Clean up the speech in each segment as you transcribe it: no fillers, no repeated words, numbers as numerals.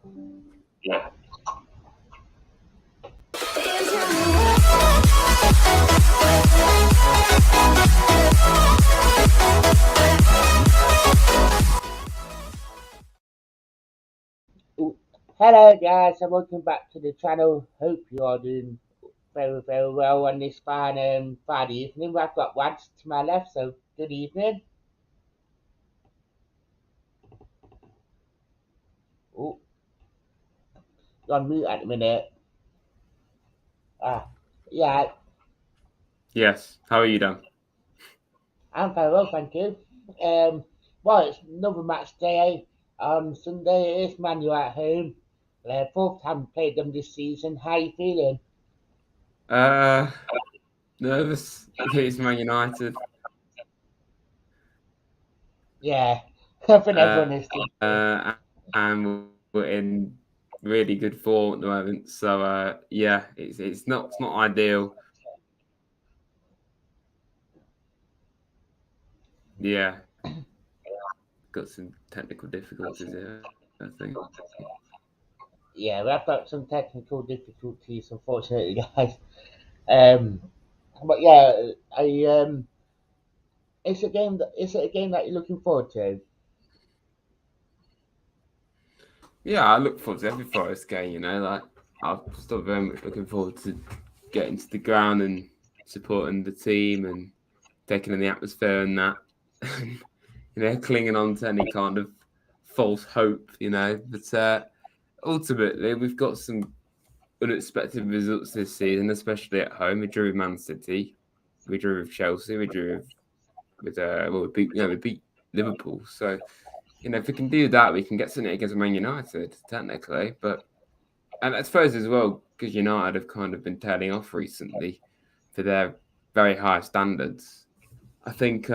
Yeah. Ooh, hello guys and welcome back to the channel. Hope you are doing very very well on this fine Friday evening. I've got Wads to my left, so good evening. Oh, you're on mute at the minute. Ah, yeah, Yes. How are you, Dan? I'm very well, thank you. Well, it's another match day on Sunday. It is Man U at home. Fourth time played them this season. How you feeling? Uh, Nervous against Man United. Yeah, I think everyone Uh, is thinking. and we're in really good form at the moment. So yeah, it's not ideal. Yeah, got some technical difficulties here, I think. Yeah, we've got some technical difficulties, unfortunately, guys. Um, but yeah, I it's a game that you're looking forward to. Yeah, I look forward to every Forest game. Like I'm still very much looking forward to getting to the ground and supporting the team and taking in the atmosphere and that. Clinging on to any kind of false hope. But ultimately, we've got some unexpected results this season, especially at home. We drew with Man City, we drew with Chelsea, we drew we beat Liverpool. So if we can do that, we can get something against Man United technically. But and I suppose as well because United have kind of been tailing off recently for their very high standards. I think,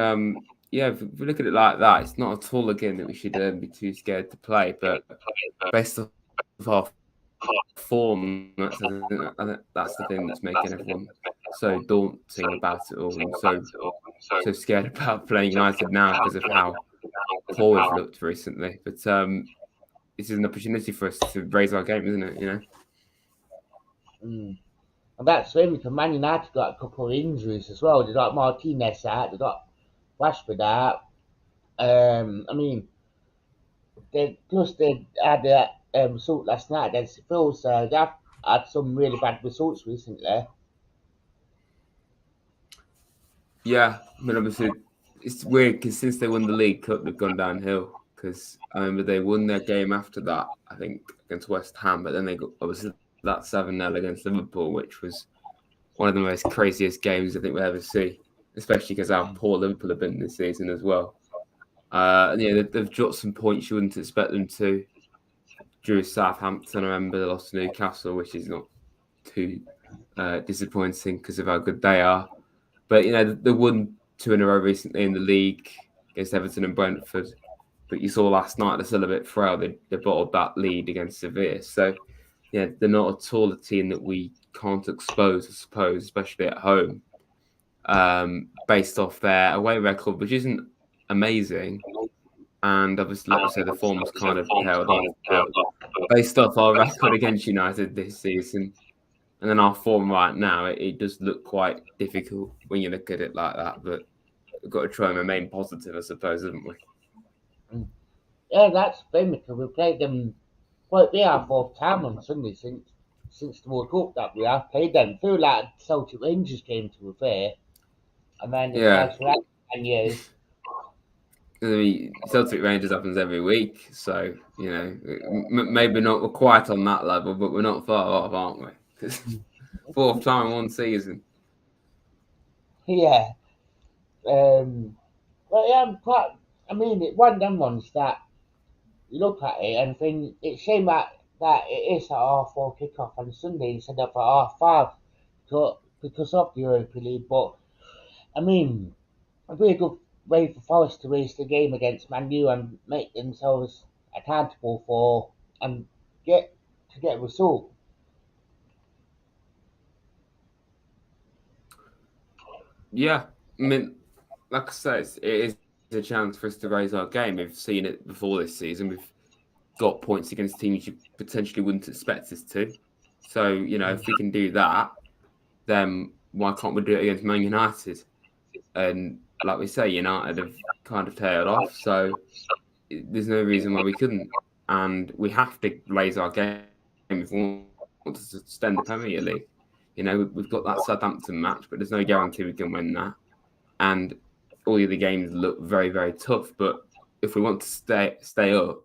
yeah, if we look at it like that, it's not at all a game that we should be too scared to play. But based off our form, that's the thing that's making everyone so daunting about it all and so scared about playing United now because of how poor we've looked recently. But this is an opportunity for us to raise our game, isn't it? Mm. And that's really because Man United got a couple of injuries as well. They got Martinez out, they got Rashford out. I mean, they had that result last night against the Phils, so they've had some really bad results recently. Yeah, I mean, obviously, it's weird because since they won the League Cup, they've gone downhill. Because I remember they won their game after that, I think, against West Ham, but then they got obviously that 7-0 against Liverpool, which was one of the most craziest games I think we'll ever see, especially because how poor Liverpool have been this season as well. And yeah, they've dropped some points you wouldn't expect them to. Drew Southampton, I remember they lost to Newcastle, which is not too disappointing because of how good they are. But they won 2 in a row recently in the league against Everton and Brentford. But you saw last night they're still a bit frail. They bottled that lead against Sevilla. So yeah, they're not at all a team that we can't expose, I suppose, especially at home. Based off their away record, which isn't amazing, and obviously, like we said, the form's kind of tailed off. But based off our record against United this season, and then our form right now, it does look quite difficult when you look at it like that. But we've got to try and remain positive, I suppose, haven't we? Mm. Yeah, that's been because we played them. Well, it'll be our fourth time on Sunday since the World Cup that we have played them. Feel like Celtic Rangers game to be fair, and then the Yeah. guys were and you. I mean, Celtic Rangers happens every week, so maybe not we're quite on that level, but we're not far off, aren't we? Because fourth time in one season. Yeah. But yeah, I'm quite. I mean, it's one of them ones that you look at it and think it's a shame that it is at half 4 kickoff on Sunday instead of at half 5 because of the Europa League. But I mean, a really good way for Forest to raise the game against Man U and make themselves accountable for and get get a result. Yeah, I mean, like I say, it is a chance for us to raise our game. We've seen it before this season. got points against teams you potentially wouldn't expect us to. So, if we can do that, then why can't we do it against Man United? And like we say, United have kind of tailed off, so there's no reason why we couldn't. And we have to raise our game if we want to extend the Premier League. We've got that Southampton match, but there's no guarantee we can win that. And all the other games look very, very tough. But if we want to stay up,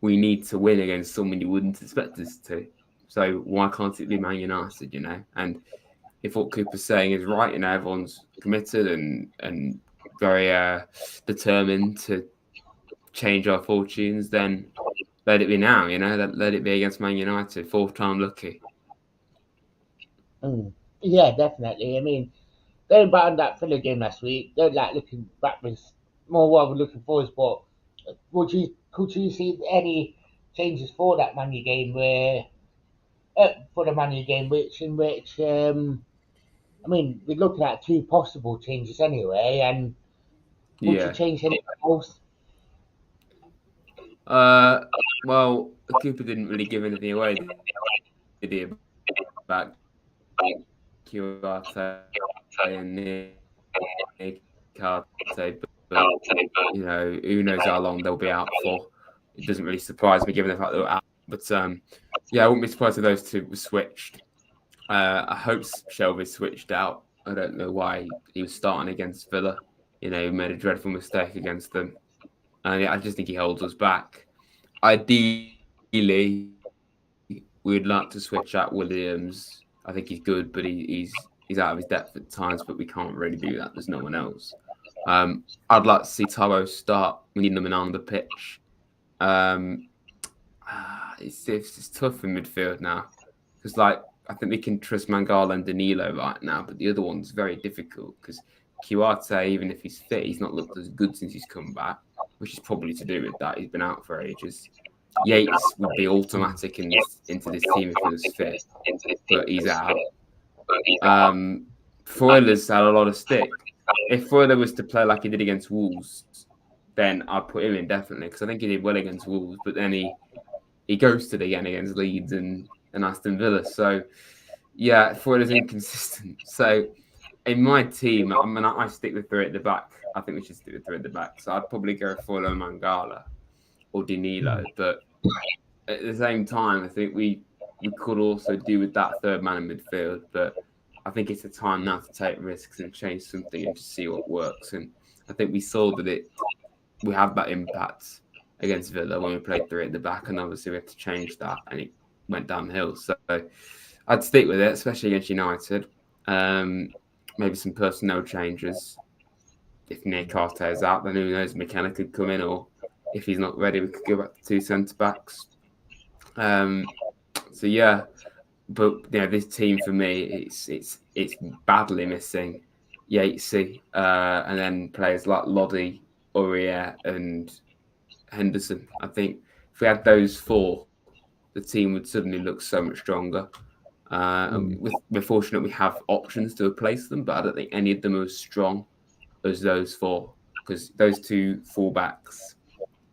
we need to win against someone you wouldn't expect us to. So why can't it be Man United? And if what Cooper's saying is right, everyone's committed and very determined to change our fortunes, then let it be now. Let it be against Man United, fourth time lucky. Yeah, definitely. I mean, going back on that Villa game last week, they're like looking backwards more what we're looking forwards. But could you see any changes for that Man U game for the Man U game, which I mean, we're looking at two possible changes anyway, and would you Yeah. change anything else? Well, Cooper didn't really give anything away, did he, about QRT and Nick Carte, but who knows how long they'll be out for. It doesn't really surprise me given the fact that they're out. But yeah, I wouldn't be surprised if those two were switched. I hope Shelby switched out. I don't know why he was starting against Villa. He made a dreadful mistake against them. And I just think he holds us back. Ideally, we'd like to switch out Williams. I think he's good, but he's out of his depth at times, but we can't really do that. There's no one else. I'd like to see Taro start. We need them on the pitch. It's tough in midfield now because, I think we can trust Mangala and Danilo right now, but the other one's very difficult because Kiwate, even if he's fit, he's not looked as good since he's come back, which is probably to do with that. He's been out for ages. Yates would be automatic into this team if he was fit, but he's out. Freuler's had a lot of stick. If Freuler was to play like he did against Wolves, then I'd put him in definitely because I think he did well against Wolves, but then he ghosted again against Leeds and Aston Villa. So yeah, Freuler's inconsistent. So in my team, I stick with three at the back. I think we should stick with three at the back. So I'd probably go Freuler, Mangala, or Danilo. But at the same time, I think we could also do with that third man in midfield. But I think it's a time now to take risks and change something and just see what works. And I think we saw that we have that impact against Villa when we played three at the back, and obviously we had to change that, and it went downhill. So I'd stick with it, especially against United. Maybe some personnel changes. If Nick Carte is out, then who knows? McKenna could come in, or if he's not ready, we could go back to two centre backs. So yeah, but this team for me, it's badly missing Yatesy, and then players like Loddy, Aurier, and Henderson. I think if we had those four, the team would suddenly look so much stronger. We're fortunate we have options to replace them, but I don't think any of them are as strong as those four because those two fullbacks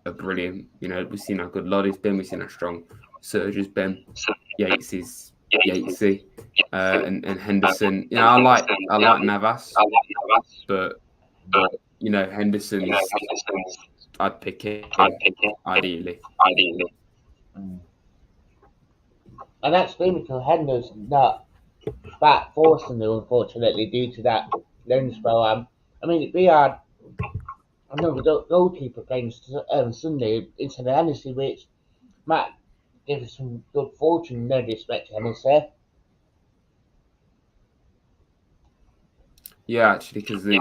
are brilliant. We've seen how good Loddy's been, we've seen how strong Serge has been, Yatesy, and Henderson. I like Navas, but Henderson's I'd pick him ideally. And that's been because Hender's not back for Sunday, unfortunately, due to that loan spell. I mean, it'd be hard. Another goalkeeper playing Sunday instead of Hennessy, which might give us some good fortune, no disrespect to Hennessy. Yeah, actually, because the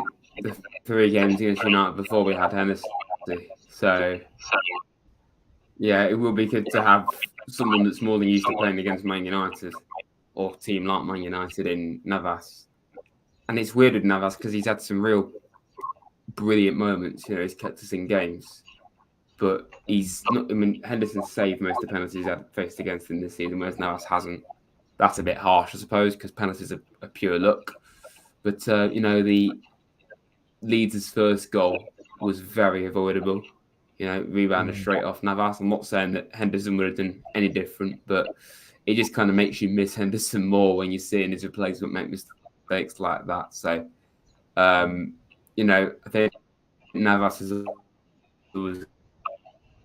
3 games against United before we had Hennessy. So, yeah, it will be good to have someone that's more than used to playing against Man United or a team like Man United in Navas. And it's weird with Navas because he's had some real brilliant moments. He's kept us in games. But he's not. I mean, Henderson saved most of the penalties he's had faced against him this season, whereas Navas hasn't. That's a bit harsh, I suppose, because penalties are pure luck. But, the Leeds' first goal was very avoidable. rebounded straight off Navas. I'm not saying that Henderson would have done any different, but it just kind of makes you miss Henderson more when you're seeing his replacement make mistakes like that. So, I think Navas is always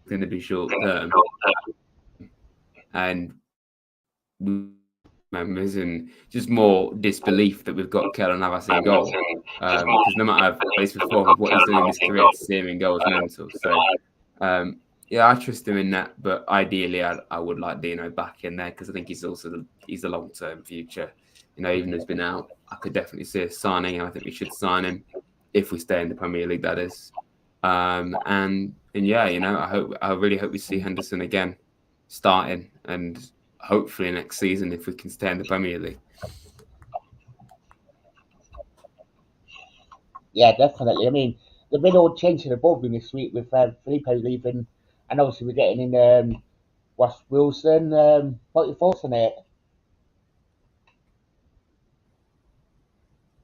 going to be short term, and members and just more disbelief that we've got Keylor Navas in goal. Because no matter how plays before with what he's done in his career, to see him in goal is mental. So, I trust him in that. But ideally, I would like Dino back in there because I think he's a long term future. Even though he's been out, I could definitely see us signing him. I think we should sign him if we stay in the Premier League. That is, and yeah, I really hope we see Henderson again starting and hopefully next season if we can stay in the Premier League. Yeah, definitely. I mean, they've been all changing above me this week with Felipe leaving, and obviously we're getting in West Wilson. What are your thoughts on it?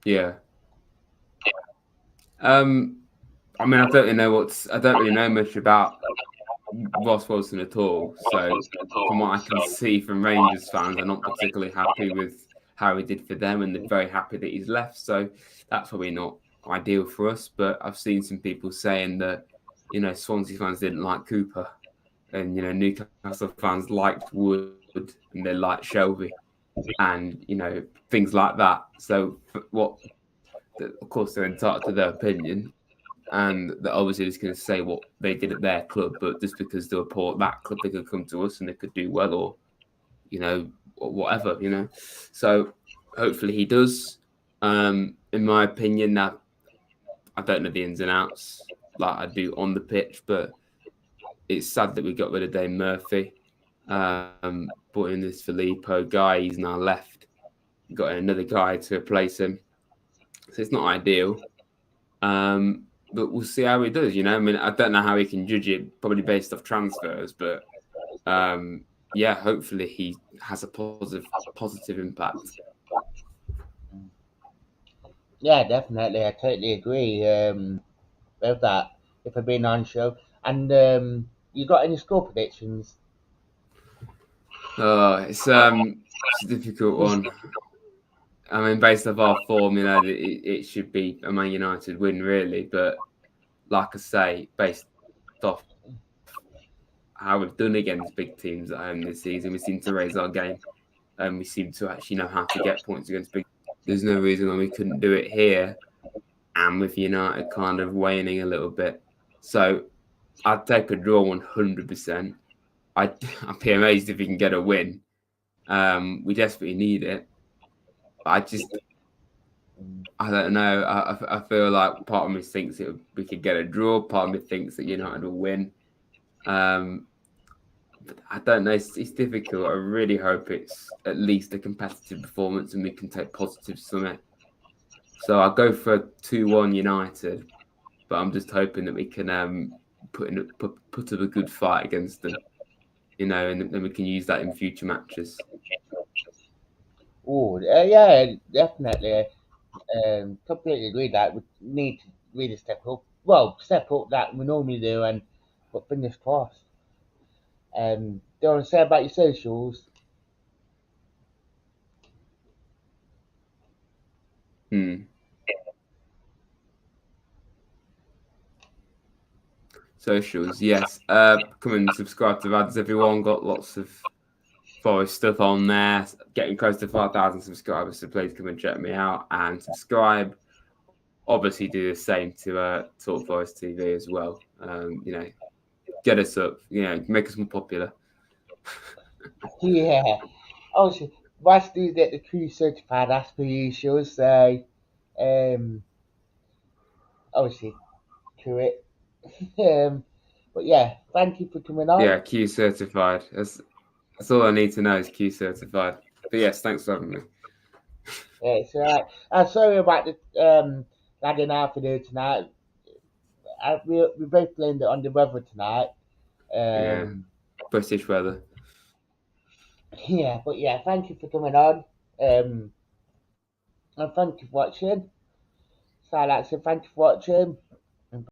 Yeah. I mean, I don't really know much about Ross Wilson at all. So from what I can see from Rangers fans, they're not particularly happy with how he did for them, and they're very happy that he's left. So that's probably not ideal for us. But I've seen some people saying that Swansea fans didn't like Cooper, and Newcastle fans liked Wood, and they liked Shelby, and things like that. So of course, they're entitled to their opinion, and they're obviously just going to say what they did at their club. But just because they were poor at that club, they could come to us and they could do well, or or whatever. So hopefully he does. In my opinion, now I don't know the ins and outs like I do on the pitch, but it's sad that we got rid of Dave Murphy. Brought in this Filippo guy. He's now left. Got another guy to replace him. So it's not ideal. But we'll see how he does. I mean, I don't know how he can judge it, probably based off transfers. But hopefully he has a positive impact. Yeah, definitely. I totally agree with that. If I've been on show, and you got any score predictions? Oh, it's a difficult one. I mean, based off our form, it should be a Man United win, really. But like I say, based off how we've done against big teams at home this season, we seem to raise our game, and we seem to actually know how to get points against big. There's no reason why we couldn't do it here, and with United kind of waning a little bit. So I'd take a draw 100%. I'd be amazed if we can get a win. We desperately need it. I don't know. I feel like part of me thinks we could get a draw. Part of me thinks that United will win. But I don't know. It's difficult. I really hope it's at least a competitive performance and we can take positives from it. So I'll go for 2-1 United, but I'm just hoping that we can put up a good fight against them, and then we can use that in future matches. Oh, yeah, definitely. Completely agree that we need to really step up. Well, step up that we normally do, but fingers crossed. Do you want to say about your socials? Socials, yes. Come and subscribe to Vads. Everyone got lots of Forest stuff on there. Getting close to 5,000 subscribers, so please come and check me out and subscribe. Obviously, do the same to Talk Forest TV as well. Get us up. Make us more popular. Yeah. Obviously, once do get the crew certified as per usual, so obviously, to it. But yeah, thank you for coming on. Yeah, Q certified. That's all I need to know is Q certified. But yes, thanks for having me. Yeah, it's alright. I'm sorry about the lagging out video tonight. We both blamed it on the weather tonight. Yeah, British weather. Yeah, but yeah, thank you for coming on. And thank you for watching. So I'd like to say thank you for watching.